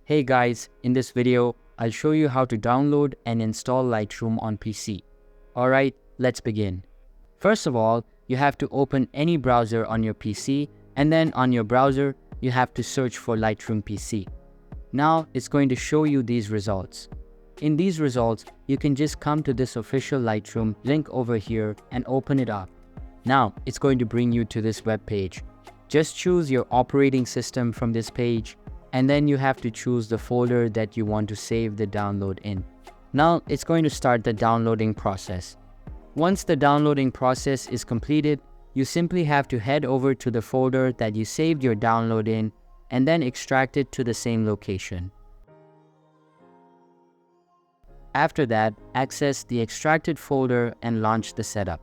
Hey guys, in this video, I'll show you how to download and install Lightroom on PC. Alright, let's begin. First of all, you have to open any browser on your PC, and then on your browser, you have to search for Lightroom PC. Now, it's going to show you these results. In these results, you can just come to this official Lightroom link over here and open it up. Now, it's going to bring you to this web page. Just choose your operating system from this page, and then you have to choose the folder that you want to save the download in. Now it's going to start the downloading process. Once the downloading process is completed, you simply have to head over to the folder that you saved your download in and then extract it to the same location. After that, access the extracted folder and launch the setup.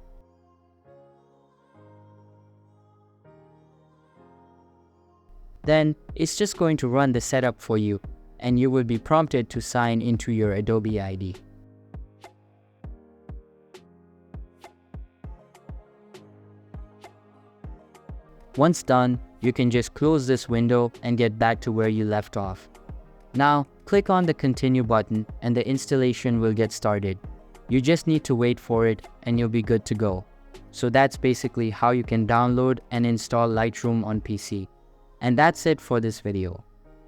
Then it's just going to run the setup for you, and you will be prompted to sign into your Adobe ID. Once done, you can just close this window and get back to where you left off. Now, click on the Continue button and the installation will get started. You just need to wait for it and you'll be good to go. So that's basically how you can download and install Lightroom on PC. And that's it for this video.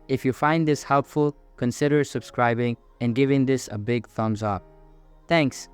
If you find this helpful, consider subscribing and giving this a big thumbs up. Thanks.